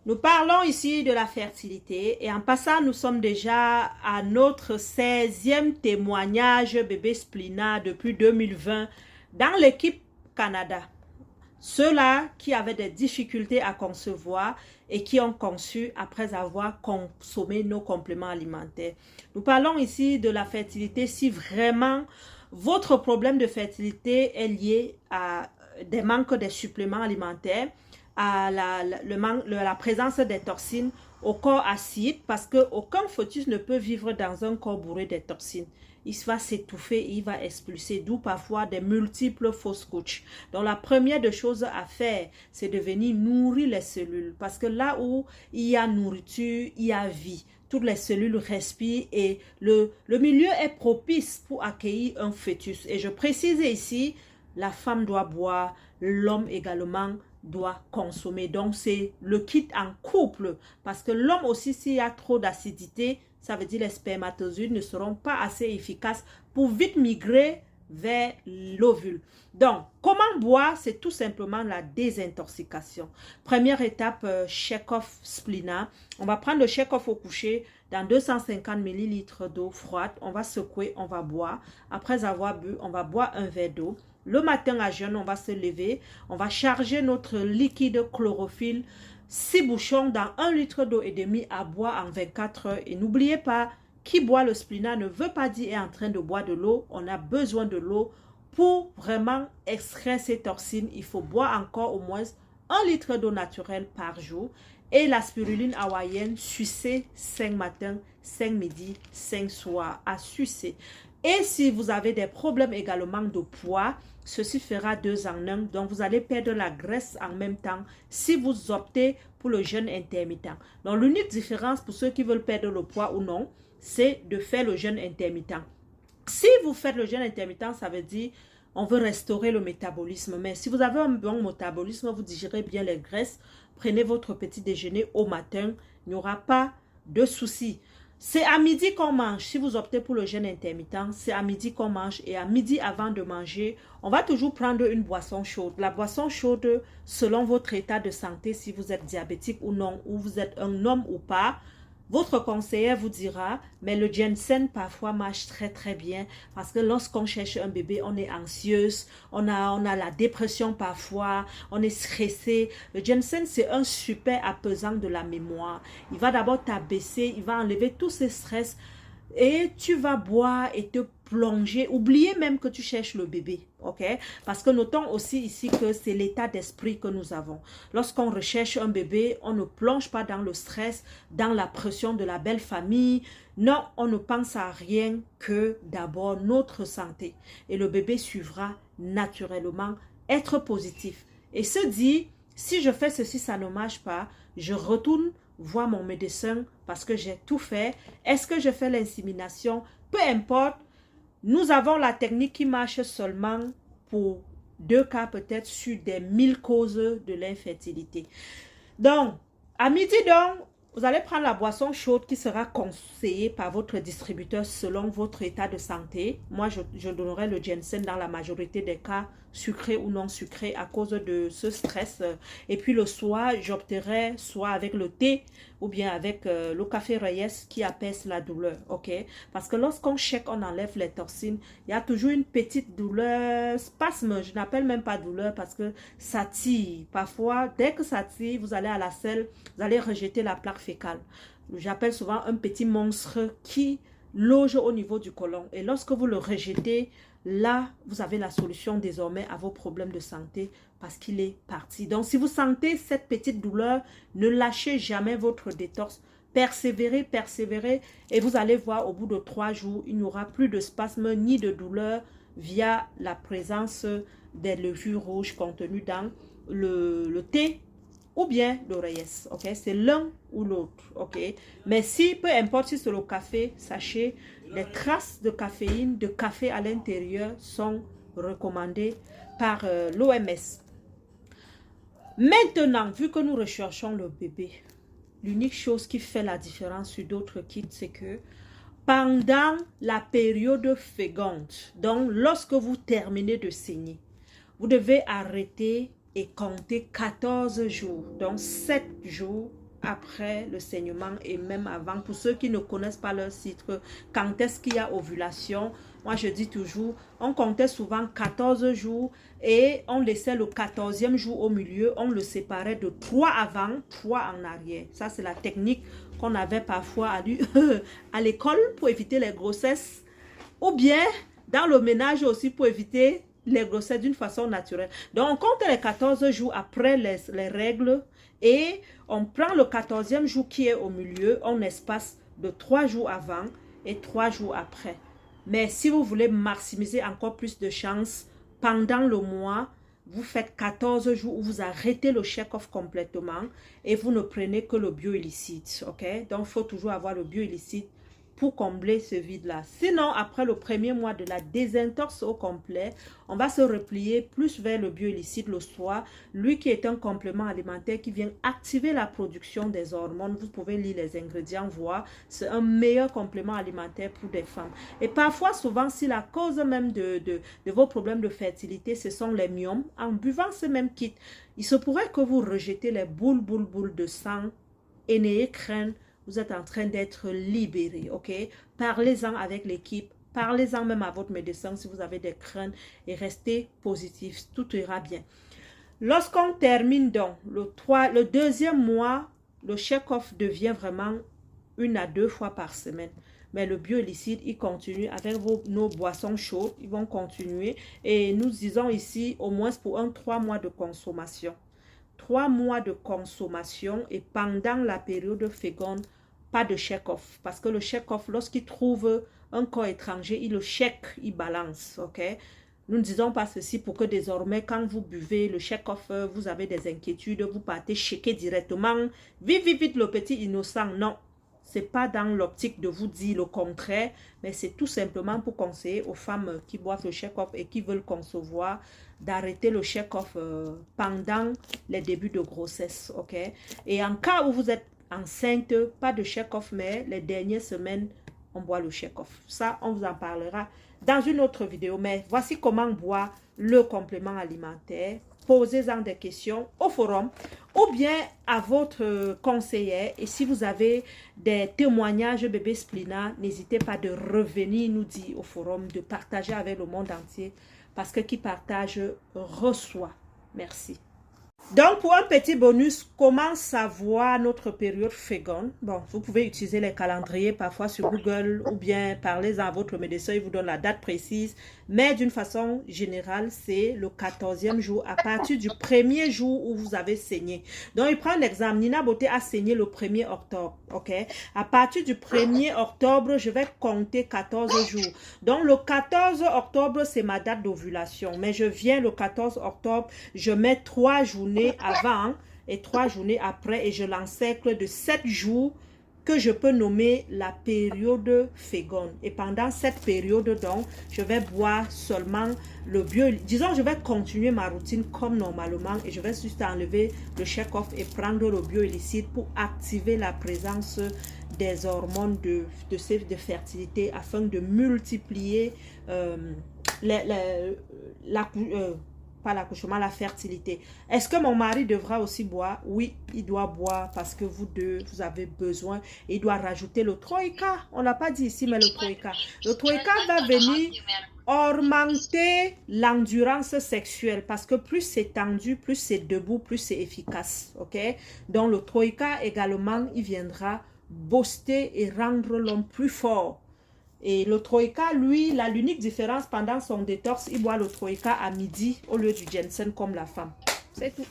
Nous parlons ici de la fertilité et en passant, nous sommes déjà à notre 16e témoignage bébé Splina depuis 2020 dans l'équipe Canada. Ceux-là qui avaient des difficultés à concevoir et qui ont conçu après avoir consommé nos compléments alimentaires. Nous parlons ici de la fertilité si vraiment votre problème de fertilité est lié à des manques de suppléments alimentaires, à la présence des toxines au corps acide, parce qu'aucun fœtus ne peut vivre dans un corps bourré de toxines. Il va s'étouffer, il va expulser, d'où parfois des multiples fausses couches. Donc la première des choses à faire, c'est de venir nourrir les cellules, parce que là où il y a nourriture, il y a vie. Toutes les cellules respirent et le milieu est propice pour accueillir un fœtus. Et je précise ici, la femme doit boire, l'homme également doit consommer. Donc, c'est le kit en couple. Parce que l'homme aussi, s'il y a trop d'acidité, ça veut dire les spermatozoïdes ne seront pas assez efficaces pour vite migrer vers l'ovule. Donc, comment boire? C'est tout simplement la désintoxication. Première étape, shake-off Splina. On va prendre le shake-off au coucher dans 250 ml d'eau froide. On va secouer, on va boire. Après avoir bu, on va boire un verre d'eau. Le matin à jeûne, on va se lever, on va charger notre liquide chlorophylle, 6 bouchons dans 1 litre d'eau et demi à boire en 24 heures. Et n'oubliez pas, qui boit le Splina ne veut pas dire est en train de boire de l'eau. On a besoin de l'eau pour vraiment extraire ces toxines. Il faut boire encore au moins 1 litre d'eau naturelle par jour. Et la spiruline hawaïenne, sucer 5 matins, 5 midi, 5 soirs, à sucer. Et si vous avez des problèmes également de poids, ceci fera 2 en 1. Donc, vous allez perdre la graisse en même temps si vous optez pour le jeûne intermittent. Donc, l'unique différence pour ceux qui veulent perdre le poids ou non, c'est de faire le jeûne intermittent. Si vous faites le jeûne intermittent, ça veut dire on veut restaurer le métabolisme. Mais si vous avez un bon métabolisme, vous digérez bien les graisses, prenez votre petit déjeuner au matin, il n'y aura pas de souci. C'est à midi qu'on mange. Si vous optez pour le jeûne intermittent, c'est à midi qu'on mange. Et à midi, avant de manger, on va toujours prendre une boisson chaude. La boisson chaude, selon votre état de santé, si vous êtes diabétique ou non, ou vous êtes un homme ou pas, votre conseiller vous dira, mais le ginseng parfois marche très très bien parce que lorsqu'on cherche un bébé, on est anxieuse, on a la dépression parfois, on est stressé. Le ginseng, c'est un super apaisant de la mémoire. Il va d'abord t'abaisser, il va enlever tous ces stress et tu vas boire et te plonger. Oubliez même que tu cherches le bébé, ok? Parce que notons aussi ici que c'est l'état d'esprit que nous avons. Lorsqu'on recherche un bébé, on ne plonge pas dans le stress, dans la pression de la belle famille. Non, on ne pense à rien que d'abord notre santé. Et le bébé suivra naturellement. Être positif. Et se dit, si je fais ceci, ça ne marche pas, je retourne voir mon médecin parce que j'ai tout fait. Est-ce que je fais l'insémination? Peu importe. Nous avons la technique qui marche seulement pour 2 cas peut-être sur des 1000 causes de l'infertilité. Donc, à midi donc, vous allez prendre la boisson chaude qui sera conseillée par votre distributeur selon votre état de santé. Moi, je donnerai le ginseng dans la majorité des cas, sucré ou non sucré, à cause de ce stress. Et puis le soir, j'opterai soit avec le thé ou bien avec le café Reyes qui apaise la douleur, ok? Parce que lorsqu'on shake, on enlève les toxines, il y a toujours une petite douleur, spasme, je n'appelle même pas douleur parce que ça tire. Parfois, dès que ça tire, vous allez à la selle, vous allez rejeter la plaque fécale. J'appelle souvent un petit monstre qui loge au niveau du côlon. Et lorsque vous le rejetez, là, vous avez la solution désormais à vos problèmes de santé parce qu'il est parti. Donc, si vous sentez cette petite douleur, ne lâchez jamais votre détox. Persévérez, persévérez et vous allez voir au bout de 3 jours, il n'y aura plus de spasme ni de douleur via la présence des levures rouges contenues dans le thé ou bien l'oreillesse, ok? C'est l'un ou l'autre, ok? Mais si, peu importe si c'est le café, sachez, les traces de caféine, de café à l'intérieur sont recommandées par l'OMS. Maintenant, vu que nous recherchons le bébé, l'unique chose qui fait la différence sur d'autres kits, c'est que pendant la période féconde, donc lorsque vous terminez de saigner, vous devez arrêter et compter 14 jours, donc 7 jours après le saignement et même avant. Pour ceux qui ne connaissent pas leur cycle, quand est-ce qu'il y a ovulation? Moi, je dis toujours, on comptait souvent 14 jours et on laissait le 14e jour au milieu. On le séparait de 3 avant, 3 en arrière. Ça, c'est la technique qu'on avait parfois à l'école pour éviter les grossesses. Ou bien dans le ménage aussi pour éviter les grossesses d'une façon naturelle. Donc, on compte les 14 jours après les règles et on prend le 14e jour qui est au milieu, on espace de 3 jours avant et 3 jours après. Mais si vous voulez maximiser encore plus de chances, pendant le mois, vous faites 14 jours où vous arrêtez le check-off complètement et vous ne prenez que le bioillicite, ok? Donc, il faut toujours avoir le bioillicite pour combler ce vide-là. Sinon, après le premier mois de la désintox au complet, on va se replier plus vers le bioillicite le soir, lui qui est un complément alimentaire qui vient activer la production des hormones. Vous pouvez lire les ingrédients, voir. C'est un meilleur complément alimentaire pour des femmes. Et parfois, souvent, si la cause même de vos problèmes de fertilité, ce sont les myomes, en buvant ce même kit, il se pourrait que vous rejetez les boules de sang et n'ayez crainte. Vous êtes en train d'être libéré, ok? Parlez-en avec l'équipe, parlez-en même à votre médecin si vous avez des craintes et restez positif, tout ira bien. Lorsqu'on termine donc le deuxième mois, le check-off devient vraiment 1 à 2 fois par semaine. Mais le bioillicite, il continue avec nos boissons chaudes, ils vont continuer. Et nous disons ici au moins pour 3 mois de consommation. 3 mois de consommation et pendant la période féconde, pas de check-off. Parce que le check-off, lorsqu'il trouve un corps étranger, il le check, il balance, ok? Nous ne disons pas ceci pour que désormais, quand vous buvez le check-off, vous avez des inquiétudes, vous partez checker directement. Vite, vite, vite, le petit innocent. Non, ce n'est pas dans l'optique de vous dire le contraire, mais c'est tout simplement pour conseiller aux femmes qui boivent le check-off et qui veulent concevoir d'arrêter le check-off pendant les débuts de grossesse, ok? Et en cas où vous êtes enceinte, pas de check-off, mais les dernières semaines, on boit le check-off. Ça, on vous en parlera dans une autre vidéo, mais voici comment boire le complément alimentaire. Posez-en des questions au forum ou bien à votre conseillère. Et si vous avez des témoignages bébé Splina, n'hésitez pas de revenir nous dire au forum, de partager avec le monde entier. Parce que qui partage reçoit. Merci. Donc, pour un petit bonus, comment savoir notre période féconde? Bon, vous pouvez utiliser les calendriers parfois sur Google ou bien parlez à votre médecin, il vous donne la date précise. Mais d'une façon générale, c'est le 14e jour à partir du 1er jour où vous avez saigné. Donc, il prend un exemple. Nina Beauté a saigné le 1er octobre. Ok? À partir du 1er octobre, je vais compter 14 jours. Donc, le 14 octobre, c'est ma date d'ovulation. Mais je viens le 14 octobre, je mets 3 journées avant et 3 journées après et je l'encercle de 7 jours que je peux nommer la période féconde. Et pendant cette période, donc, je vais boire seulement le bio. Disons, je vais continuer ma routine comme normalement et je vais juste enlever le check-off et prendre le bioillicite pour activer la présence des hormones de fertilité afin de multiplier pas l'accouchement, la fertilité. Est-ce que mon mari devra aussi boire? Oui, il doit boire parce que vous deux, vous avez besoin. Il doit rajouter le troïka. On ne l'a pas dit ici, mais le troïka. Le troïka va venir augmenter l'endurance sexuelle parce que plus c'est tendu, plus c'est debout, plus c'est efficace. Ok? Donc le troïka également, il viendra booster et rendre l'homme plus fort. Et le troïka, lui, l'unique différence pendant son détox, il boit le troïka à midi au lieu du ginseng comme la femme. C'est tout.